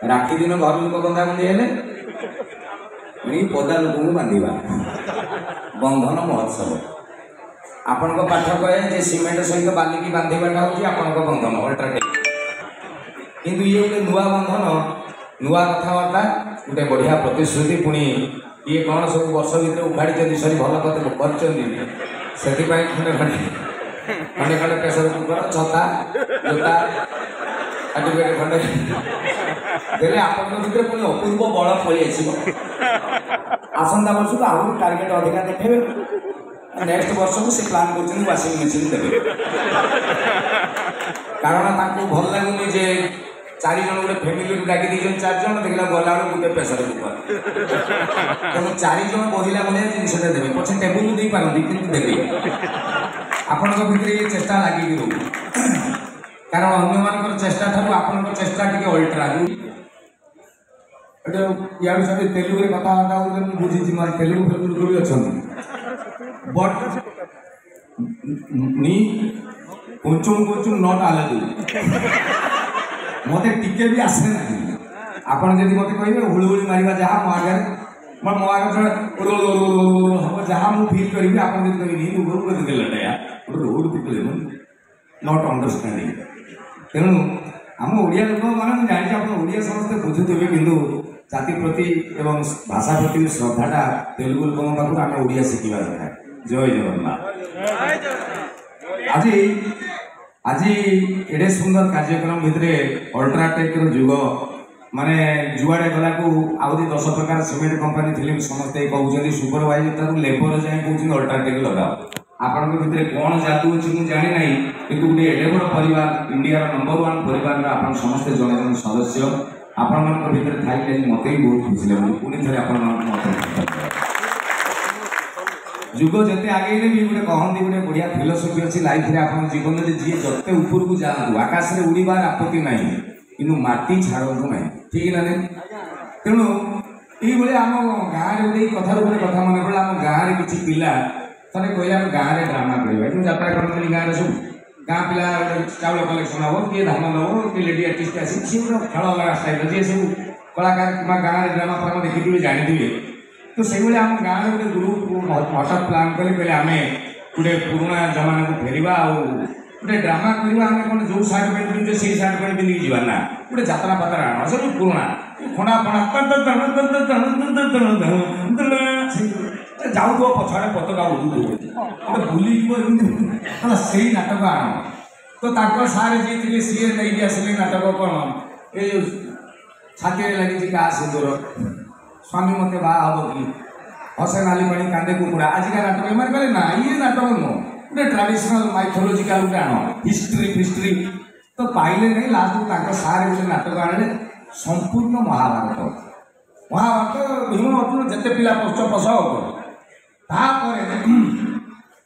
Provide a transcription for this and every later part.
राखी दिन घर लोक बंधा बंधी हेले पदा लोक बांधा बंधन महोत्सव आपण पाठ कहे जे सीमेंट सहित बालिकी बांधवाटा हूँ आपण बंधन अल्ट्राटेक किंतु ये गोटे नुआ बंधन नुआ कथबार्ता गोटे बढ़िया प्रतिश्रुति पुणी ये कौन सब वर्ष भितर उखाड़ी सरी भल कर खंडे खंडे प्रेसर कुकर छता जोता सर्टिफिकेट खंडे देले आपण भितर पुणी अपूर्व बल पलि आसंता वर्ष को आहुरी टार्गेट अधिका देखेबे नेक्स्ट वर्ष को से प्लान कर वाशिंग मेसीन देवे कारण भल लगुनि जे 4 जन गोटे फैमिली डाकी दी 4 जन देखला गला गोटे प्रेसर कुकर तेणु 4 जन बहिला भाया जिनसा देवे पछे टेबुल दे पारती कि देवे आपण भितर ये चेष्टा लगी रो कारण अन्य मान चेष्टा ठार आपण चेष्टा टी अल्ट्रा या विषय तेलुगु कथा बुझी मार तेलुगु फेलुगु भी अच्छा बट नी कुंचुम नॉट आलू मत टिके भी आसे ना आपड़ जब मत कहे हुड़हुड़ी मार जहाँ मो आगे मो आगे हम जहाँ मुझे फिल करी आप रोड नॉट अंडरस्टांडिंग तेणु आम ओडिया लोक मैंने जानी आप ओडिया समस्ते बुझुवे कि जाति प्रति एवं भाषा प्रति श्रद्धाटा तेलुगु लोक पाखु आम ओडिया शिखा दरकार जय जगन्नाथ आज आज एडे सुंदर कार्यक्रम भितर अल्ट्राटेक जुग माने जुआड़े गला को आउरी 10 प्रकार सीमेंट कंपनी थी समस्ते कहते सुपरवाइजर लेबर जाए कहते अल्ट्राटेक लगाओ आपण भितर कौन जादू अच्छी मुझे जानी ना कि गोटे एडे बड़ परिवार इंडिया नंबर 1 परिवार आप समस्ते जन जन सदस्य आपण भितर थी मत भी बहुत खुशी लगे पुणी थे आप जुग जिते आगे भी गोटे कहती गोटे बढ़िया फिलोसफी अच्छी लाइफ में आप जीवन में जी जिते ऊपर को जातु आकाश में उड़ार आपत्ति ना कि माटी छाड़ू ना ठीक ना तेणु ये आम गाँव में गोटे कथार गोटे कथा मन पड़ा आम गाँव में किसी पिला थे कहले आम गाँव में ड्रामा करवा यात्रा करते गाँव में सब गाँ पिला चाउल कलेक्शन हम किए धान नब किए लेडी आर्टिस्ट आसी सी गोटे खेल अलग स्टाइल जी सब कलाकार कि गाँव में ड्रामा फार्मा देखिए जानी तो से आम गाँव में गोटे ग्रुप हठात प्लान कले कहले आम गोटे पुराना जमाना को फेरवा गोटे ड्रामा करवा आम कौन जो सार्ट पैंट पिंधे से सार्ट पैंट पिंधिक जीवा ना गोटे जात्रा पात्रा आण सब पुराना खणा फणा जाऊ पछाड़े पताका उड़ू गोटे बुल से नाटक आण तो सारे जी थे सी नहीं आसिले नाटक कौन ये छाती लगी क्या सिंदूर स्वामी मत बाहब कि हसे नाली पानी कांदे कुकुड़ा आजिका नाटक एम कहले ना ये नाटक नुह गोटे ट्राडिशनल माइथोलोजिकाल गोटे आण हिस्ट्री फिस्ट्री तो पाइले नहीं लास्ट सारे गोटे नाटक आने संपूर्ण महाभारत भीम अर्जुन जिते पिला पश्च पशाओ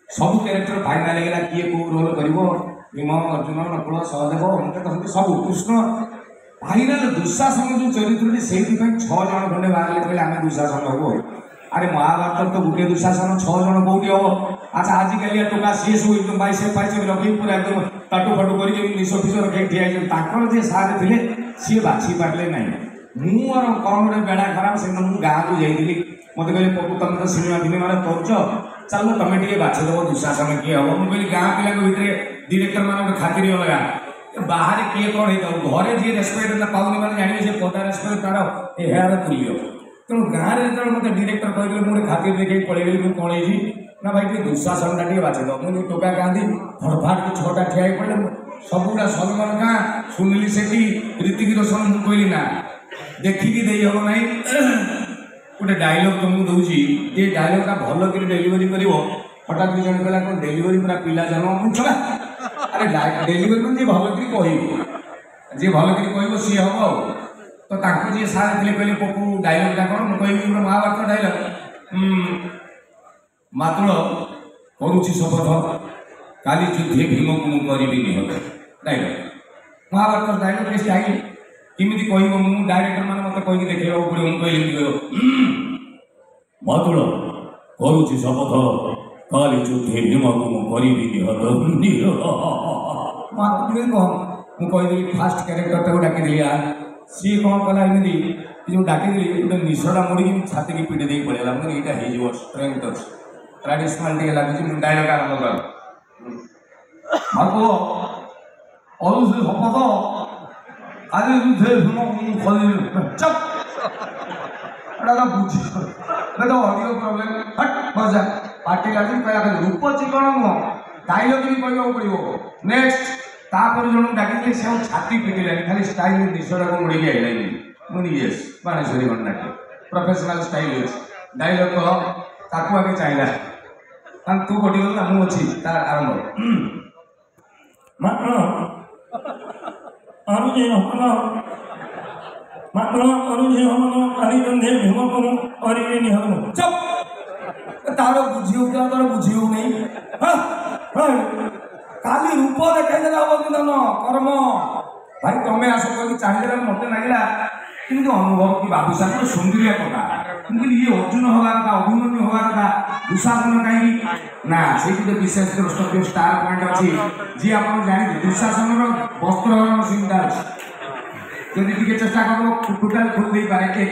सब क्यारेक्टर फाइनाल होगा किए कौ रोल कर भीम अर्जुन नकुल सहदेव अंत सब कृष्ण फाइनाल दुशासन जो चरित्र से 6 जन खंडे बाहर कहले आम दुशासन हबो अरे महाभारत तो गोटे दुशासन 6 जन कौटी हम अच्छा आजिकल टोका सी सब बैसे पाइसे रखी पूरा एकदम टाटू फाटू कर निश फिश रखे ठिया जी सारे थे सी बाछी पारे ना मुझे कौन गोटे बेड़ा खराब से गाँव को जाइली मत कहले पपू तुम तो सिनेमा फिनेमा कर चलो तुम टे बाछीदेव दुशासन किए हम मुझे गाँ पिला भितर डिरेक्टर मान खातिर अलगा बाहर किए कौन हो घरे जी रेस्पेक्ट ना पाऊनी मैंने जाने से पदा रेस्पेक्ट तार यार तुल्य तेणु गाँव में जो मतलब डिरेक्टर कहते मुझे खातिर देखे पड़ेगी मुझे कौन है ना भाई टे दुशासन टा टे बाछे दो मुझे टोका गाँधी फटफाट के 6टा ठिया पड़े सबुटा सलमान खां सुनील शेट्टी ऋतिक रोशन मुझे कहली ना देखिकी दे हम ना गोटे डायलॉग तुमको दूसरी ये डायलॉगटा भल कर डेलीवरी कर हठात भी जन कहला कौन डेलीवरी पूरा पिला जन्म छा अरे डेलीवरी में जी भल कर जी भल कर सी हम तो जी सारे थे कहले पपू डायलॉगटा कौन मुझे कहबी महाभारत डायलॉग मातुल करुची शपथ काली युद्धे भीम को मुझे निहत डायलॉग महाभारत डायलॉग स्टाइल किमिति कहब मु डायरेक्टर मैंने मत कहीकि देखा पड़ो मुझे मातुल करुची शपथ काली युद्धे भीम को मुझे निहत मुझे कह फास्ट क्यारेक्टर डाकी सी कौन कला एमती जो डाक गोटे निशा मुड़ी छाती की पिटी दे पड़ेगा मुझे यहाँ हो स्ट्रेंथ अच्छे ट्राडिशनल टे लगे डायलग आरंभ कर और से शपथ आज युद्धे चप बुझी तो ऑडियो प्रॉब्लम हट बजा पार्टी लगे कहला रूप चिकन नुह डायलग भी कहवाक पड़ो नेक्स्ट तापर जन डाक से छाती पिटिले खाली स्टाइल निशा को मुड़ी आईला मुझे येस बाणेश्वरी गणनाट्य प्रोफेशनल स्टाइल डायलग कह ताकू आगे चाहिए तू गोटी गल ना मुझे तार आरंभ तार बुझी हो तार बुझी हो नहीं काली रूप देखा कर्म भाई तुम्हें आस कल चाहिए मत लगे कि अनुभव कि बाबूसार सुंदरिया कथा मुझे ये अर्जुन हवा कथा अभिमन्यु हवा कथा दुशासन कहीं ना से विशेष द्रष्टव्य स्टार पॉइंट अच्छी जी आप जानी दुशासन वस्त्रहरण चिंता जदि टे चेष्टा कर टोटाल खोल दे पारे के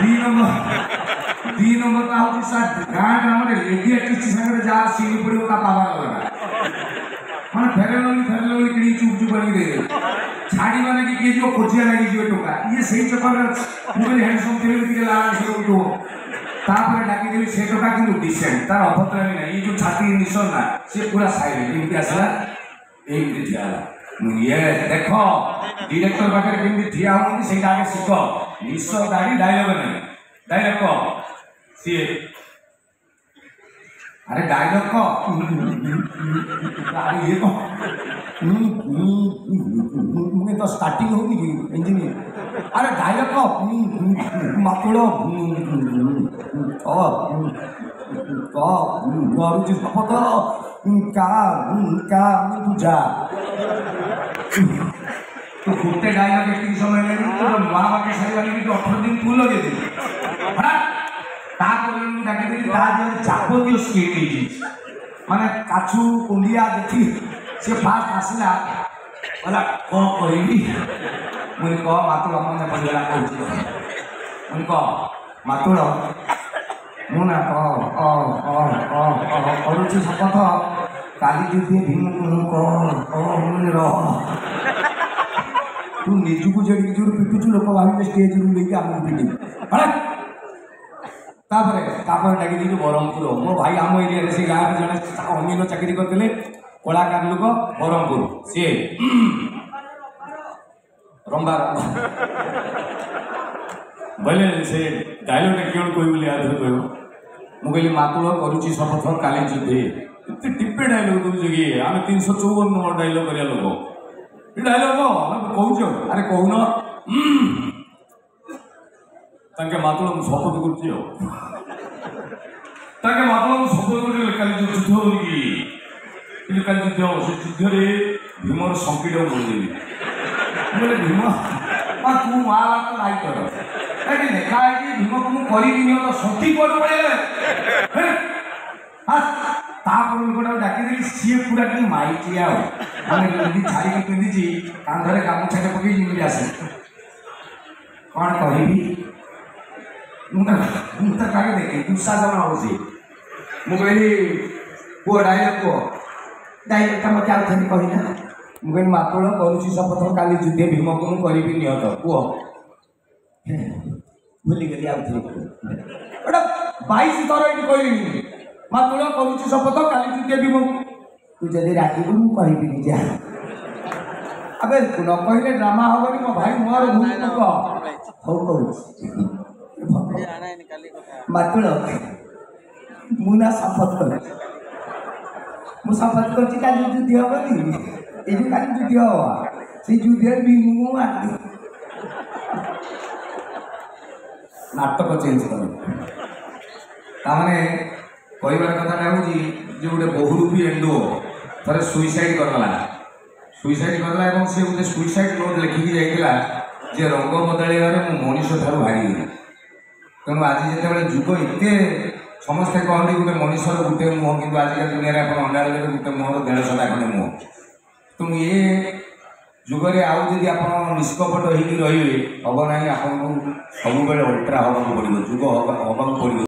2 नंबर का हूँ सर गाँ ग्राम लेडी आर्टिस्ट सागर जहाँ सीनी पड़ो पावर लगा मैं फेरल कि चुप चुप कर छाड़ी मैंने कि किए जो खोजिया लगी टोका ये सही चक्कर मुझे हैंडसम थे लागे तापर डाकिदेवी से टोका कि डिसेंट तार अभद्रामी ना ये जो छाती निशन ना से पूरा साइलेंट एमती आसला एमती ठिया ये देख डिरेक्टर पाखे केमती ठिया होती से आगे शिख निश दाढ़ी डायलग नहीं डायलग कह सी अरे डायलग कह ये मुझे तो स्टार्टिंग होगी इंजीनियर अरे डायलग कह माकुड़ शपथ का तू जा तो फुटे डायलग एक समय में तो नुआ बाकी सारी वाली तो 18 दिन फुल लगे थे जाबतीय स्किल माने काछू कुंडिया देखी से फास्ट आसला बोला कौन करी मुझे कह मातुड़ अपने पड़ेगा कह मुझे कह मातुड़ मुना करुची शपथ काली जुदी भीम कह रह तू निजुक जड़ी जोर पिटुचु लोक भावी स्टेज रू लेके आम पिटी डाकी ब्रह्मपुर मो भाई आम एरिया से गाँव में जड़े अमीन चाकरी करते कलाकार लोक ब्रह्मपुर सी रंबा बोले से डायलग कौन कह बोली आधे कह मुझे मातुड़ करुची शपथ काली जुद्धे टिप्पे डायलग दूर जगह आम 354 नंबर डायलग कर लोक डायलग कौच अरे कहून मातुड़ शपथ कर मातुड़ शपथ कर काली युद्ध होगी काली युद्ध हम से युद्ध भीमर संकट बोलदेवी बोले भीम तू माँ बात लाई कर देखा है कि भीम को मुझे तो सती कर पड़े गोटे डाक सी पूरा कि माइचिया मैंने छाड़ी पिंधि कांधे गामुछा पकई जमी आसे कौन कह मुझे देखे दुशासन हो मुझे पुआ डायलग कह डायलग का मत आउ कहना मुझे मातुड़ करुची शपथ काली जुद्धे भीम को मुझे निहत पुह भूलिगली आउ गोटे 22 थर ये कहली मातुड़ करुची शपथ काली जुद्धे भीम तू जब रागू मुझे जा अबे न कहले ड्रामा हम मो भाई मोर भूल न कह हौ कहूँ मातुड़ मुना शपथ कर शपथ कर जुद्ध हम ये खाली जुद्ध हवा से जुद्धे भी मुझे नाटक चेंज कर कहबार कथा हूँ जो गोटे बहुरूपी एंडो थे सुइसाइड करदेला सी गोटे सुइसाइड नोट लिखिकी जाइला जे रंग बदल मनीष ठार भारी तेणु आज जिते जुग एते समस्ते कहते गोटे मनीषर गोटे मुह कि आजिका दुनिया आप अंडा गोटे मुहर 150टा खंडे मुह तेणु ये ଯୁଗରେ ଆଉ ଯଦି ଆପଣ ନିଷ୍କପଟ ହେଇକି ରହିବେ ହବ ନାହିଁ, ଆପଣଙ୍କୁ ସବୁବେଳେ ଅଲ୍ଟ୍ରା ହେବାକୁ ପଡ଼ିବ, ଯୁଗ ହେବାକୁ ପଡ଼ିବ।